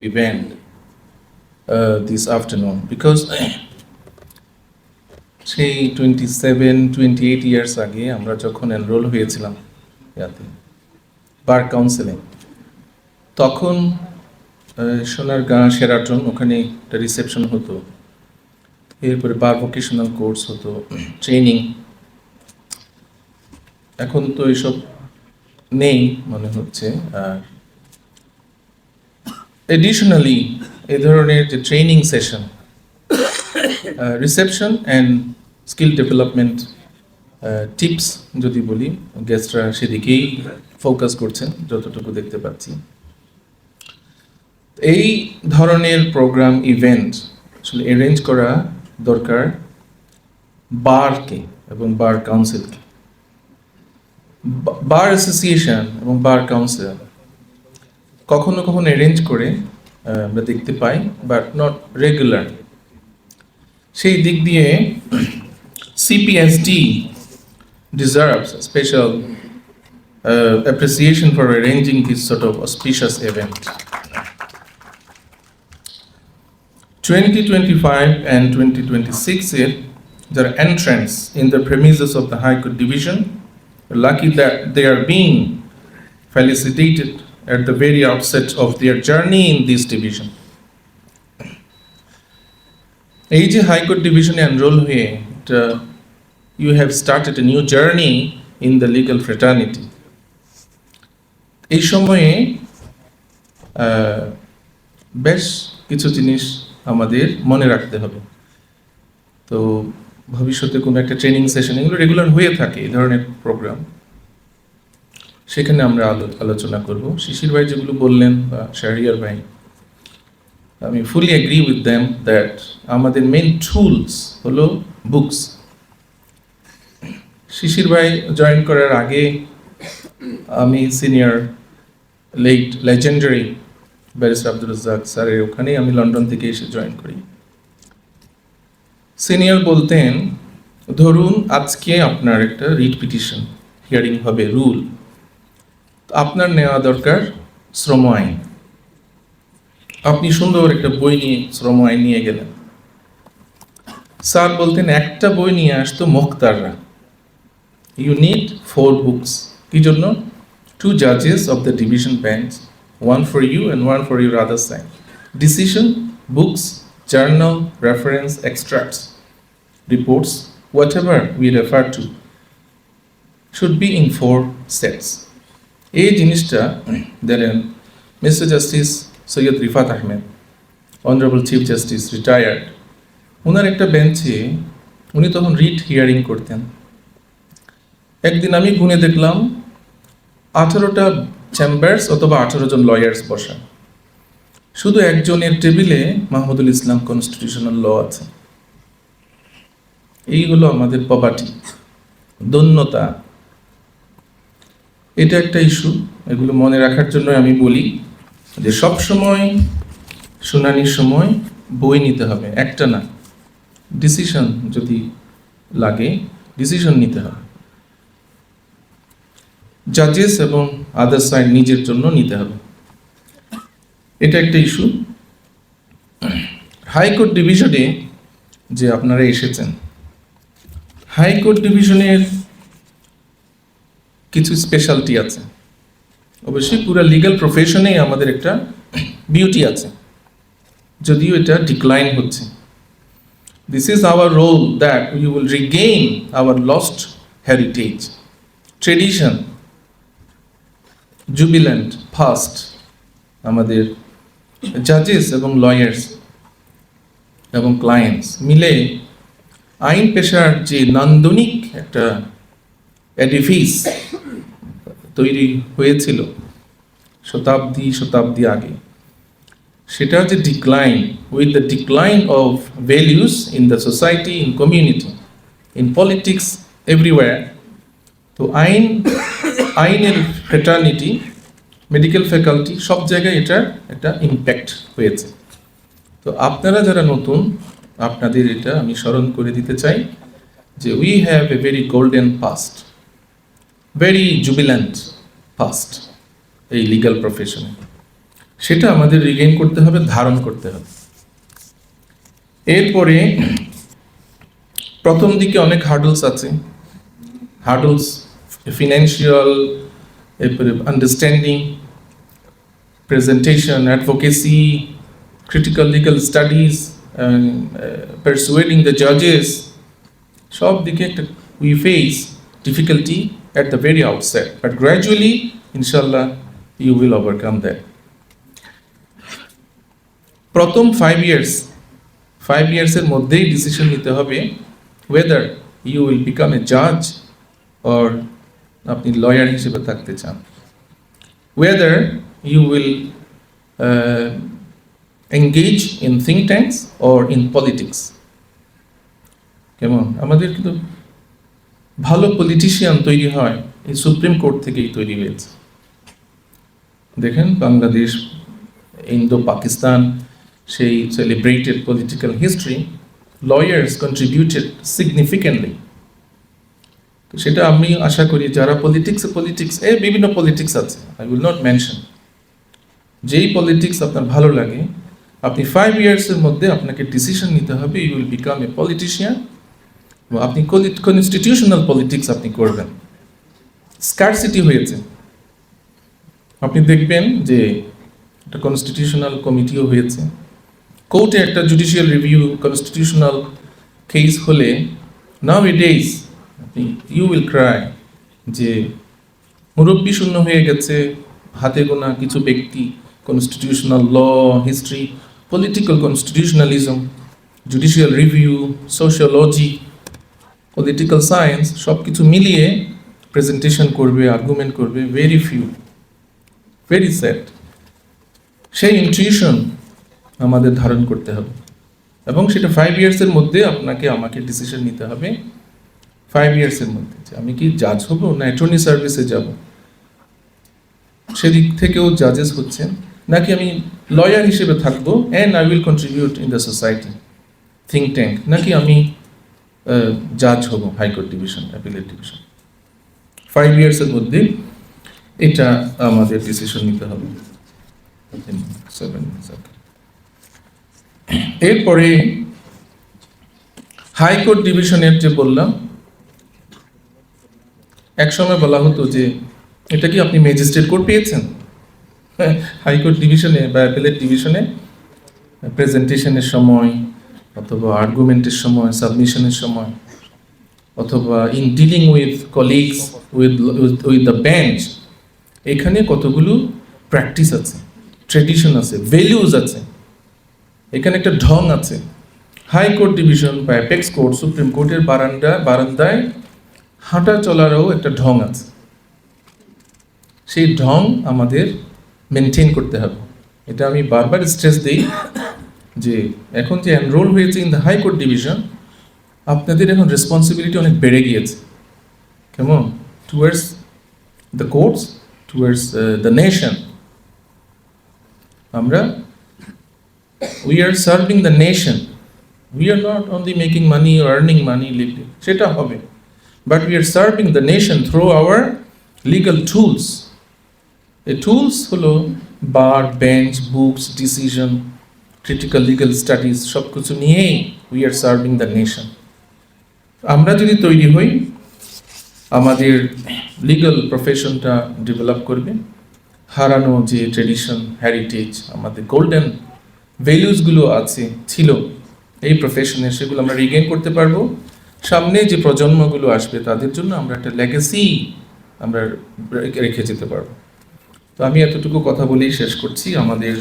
event this afternoon because সেই 27-28 years আগে আমরা যখন এনরোল হয়েছিলাম ইয়াতে বার কাউন্সিলে, তখন সোনারগাঁ শেরাটন ওখানে একটা রিসেপশন হতো, এরপরে বার ভোকেশনাল কোর্স হতো, ট্রেনিং। এখন তো এসব নেই মনে হচ্ছে। আর এডিশনালি এ ধরনের যে training session, reception and skill development tips যদি বলি, গেস্টরা সেদিকেই ফোকাস করছেন যতটুকু দেখতে পাচ্ছি। এই ধরনের প্রোগ্রাম ইভেন্ট আসলে অ্যারেঞ্জ করা দরকার বারকে এবং বার কাউন্সিলকে। বার অ্যাসোসিয়েশন এবং বার কাউন্সিল কখনো কখনো অ্যারেঞ্জ করে আমরা দেখতে পাই, বাট নট রেগুলার। সেই দিক দিয়ে CPSD deserves a special appreciation for arranging this sort of auspicious event. 2025 and 2026 there are entrants in the premises of the High Court Division. We're lucky that they are being felicitated at the very outset of their journey in this division. এই যে high court ডিভিশনে enrol হয়ে you have started a new journey in the legal fraternity. এই সময়ে বেশ কিছু জিনিস আমাদের মনে রাখতে হবে। তো ভবিষ্যতে কোনো একটা ট্রেনিং সেশন, এগুলো রেগুলার হয়ে থাকে এই ধরনের প্রোগ্রাম, সেখানে আমরা আলোচনা করব। শিশির ভাই যেগুলো বললেন বা শাহরিয়ার ভাই, আমি fully agree with them that আমাদের মেইন টুলস হলো বুকস। শিশির ভাই জয়েন করার আগে আমি senior legendary barrister Abdur Razzaq স্যারের ওখানেই আমি লন্ডন থেকে এসে জয়েন করি। সিনিয়র বলতেন, ধরুন আজকে আপনার একটা রিট পিটিশন হিয়ারিং হবে, রুল, আপনার নেওয়া দরকার শ্রম আইন। আপনি সুন্দর একটা বই নিয়ে শ্রম আইন নিয়ে গেলেন। স্যার বলতেন একটা বই নিয়ে আসতো মোখতাররা। You need 4 books. কি জন্য? 2 judges of the division bench, one for you and one for your other side. Decision, books, journal, reference, extracts, reports, whatever we refer to should be in 4 sets. এই জিনিসটা দেখেন mister justice Syed Rifat Ahmed, honourable chief justice retired, ওনার একটা বেঞ্চে উনি তখন writ hearing করতেন। একদিন আমি গুনে দেখলাম 18টা চেম্বার্স অথবা 18 জন লয়ার্স বসা, শুধু একজনের টেবিলে মাহমুদুল ইসলাম কনস্টিটিউশনাল ল আছে। এই হলো আমাদের পভার্টি, দৈন্যতা। এটা একটা ইস্যু। এগুলো মনে রাখার জন্য আমি বলি যে সব সময় শুনানির সময় বই নিতে হবে, একটা না। ডিসিশন যদি লাগে, ডিসিশন নিতে হবে। জাজেস এবং আদার সাইড নিজের জন্য নিতে হবে। এটা একটা ইস্যু। হাইকোর্ট ডিভিশনে যে আপনারা এসেছেন, হাইকোর্ট ডিভিশনের কিছু স্পেশালিটি আছে। অবশ্যই পুরো লিগ্যাল প্রফেশনেই আমাদের একটা বিউটি আছে, যদিও এটা ডিক্লাইন হচ্ছে। This is our role that we will regain our lost heritage, tradition, jubilant fast. আমাদের জাজেস এবং লয়ার্স এবং ক্লায়েন্টস মিলে আইন পেশার যে নান্দনিক একটা এডিফিস তৈরি হয়েছিল শতাব্দী আগে, সেটা যে decline, with the decline of values in the society, in community, in politics, everywhere. তো আইনের ফ্রেটার্নিটি, মেডিকেল ফ্যাকাল্টি, সব জায়গায় এটার একটা ইম্প্যাক্ট হয়েছে। তো আপনারা যারা নতুন, আপনাদের এটা আমি স্মরণ করে দিতে চাই যে we have a very golden past, very jubilant past এই লিগ্যাল প্রফেশনে। সেটা আমাদের রিগেইন করতে হবে, ধারণ করতে হবে। এরপরে প্রথম দিকে অনেক হার্ডলস আছে, হার্ডলস ফিনান্সিয়াল, এরপরে understanding, presentation, advocacy, critical legal studies, persuading the judges, সব দিকে একটা we face difficulty at the very outset, but gradually inshallah you will overcome that. প্রথম 5 years এর মধ্যেই ডিসিশন নিতে হবে whether you will become a judge or আপনি lawyer হিসেবে থাকতে চান, whether you will engage in think tanks or in politics. কেমন? আমাদের কিন্তু ভালো পলিটিশিয়ান তৈরি হয় এই সুপ্রিম কোর্ট থেকেই তৈরি হয়েছে। দেখেন বাংলাদেশ, ইন্দো পাকিস্তান, সেই celebrated political history, lawyers contributed significantly. তো সেটা আমি আশা করি যারা পলিটিক্স বিভিন্ন পলিটিক্স আছে, আই উইল নট মেনশন, যেই পলিটিক্স আপনার ভালো লাগে, আপনি 5 ইয়ার্সের মধ্যে আপনাকে ডিসিশন নিতে হবে, you will become a politician. আপনি কনস্টিটিউশনাল পলিটিক্স আপনি করবেন। স্কারসিটি হয়েছে, আপনি দেখবেন যে একটা কনস্টিটিউশনাল কমিটিও হয়েছে, কোর্টে একটা জুডিশিয়াল রিভিউ কনস্টিটিউশনাল কেস হলে নাও এ ডেজ আপনি ইউ উইল ক্রাই যে মুরব্বী শূন্য হয়ে গেছে, হাতে গোনা কিছু ব্যক্তি, constitutional law, history, political constitutionalism, judicial review, sociology, political science, সব কিছু মিলিয়ে প্রেজেন্টেশন করবে, আর্গুমেন্ট করবে, ভেরি ফিউ, ভেরি স্যাড। সেই ইনটিউশন আমাদের ধারণ করতে হবে এবং সেটা 5 ইয়ার্সের মধ্যে আপনাকে আমাকে ডিসিশন নিতে হবে 5 ইয়ার্সের মধ্যে যে আমি কি জাজ হব না অ্যাটর্নি সার্ভিসে যাব, সেদিক থেকেও জাজেস হচ্ছেন, নাকি আমি লয়ার হিসেবে থাকবো and I will contribute in the society, think tank, নাকি আমি জাজ হব হাইকোর্ট ডিভিশন, অ্যাপিলেট ডিভিশন। 5 ইয়ার্সের মধ্যে এটা আমাদের ডিসিশন নিতে হবে। এরপরে হাইকোর্ট ডিভিশনের যে বললাম, একসময় বলা হতো যে এটা কি আপনি ম্যাজিস্ট্রেট কোর্ট পেয়েছেন? হাইকোর্ট ডিভিশনে বা অ্যাপিলেট ডিভিশনে প্রেজেন্টেশনের সময় অথবা আর্গুমেন্টের সময়, সাবমিশনের সময়, অথবা in dealing with colleagues, with the bench, এখানে কতগুলো প্র্যাকটিস আছে, ট্রেডিশন আছে, ভ্যালুজ আছে, এখানে একটা ঢং আছে। হাইকোর্ট ডিভিশন বা অ্যাপেক্স কোর্ট, সুপ্রিম কোর্টের বারান্দায় হাঁটা চলারও একটা ঢং আছে, সেই ঢং আমাদের মেনটেন করতে হবে। এটা আমি বারবার স্ট্রেস দিই যে এখন যে এনরোল হয়েছে ইন দ্য হাইকোর্ট ডিভিশন, আপনাদের এখন রেসপন্সিবিলিটি অনেক বেড়ে গিয়েছে। কেমন? Towards the courts, towards the nation. আমরা we are serving the nation, we are not only making money or earning money, সেটা হবে, but we are serving the nation through our legal tools. এই tools হলো bar, bench, books, decision, critical legal studies, সব কিছু নিয়েই we are serving the nation. আমরা যদি তৈরি হই, আমাদের লিগাল প্রফেশনটা ডেভেলপ করবে, হারানো যে ট্রেডিশন, হেরিটেজ, আমাদের গোল্ডেন ভ্যালুসগুলো ছিল এই প্রফেশনে, সেগুলো আমরা রিগেইন করতে পারবো। সামনে যে প্রজন্মগুলো আসবে তাদের জন্য আমরা একটা লেগেসি আমরা রেখে যেতে পারবো। তো আমি এতটুকু কথা বলেই শেষ করছি। আমাদের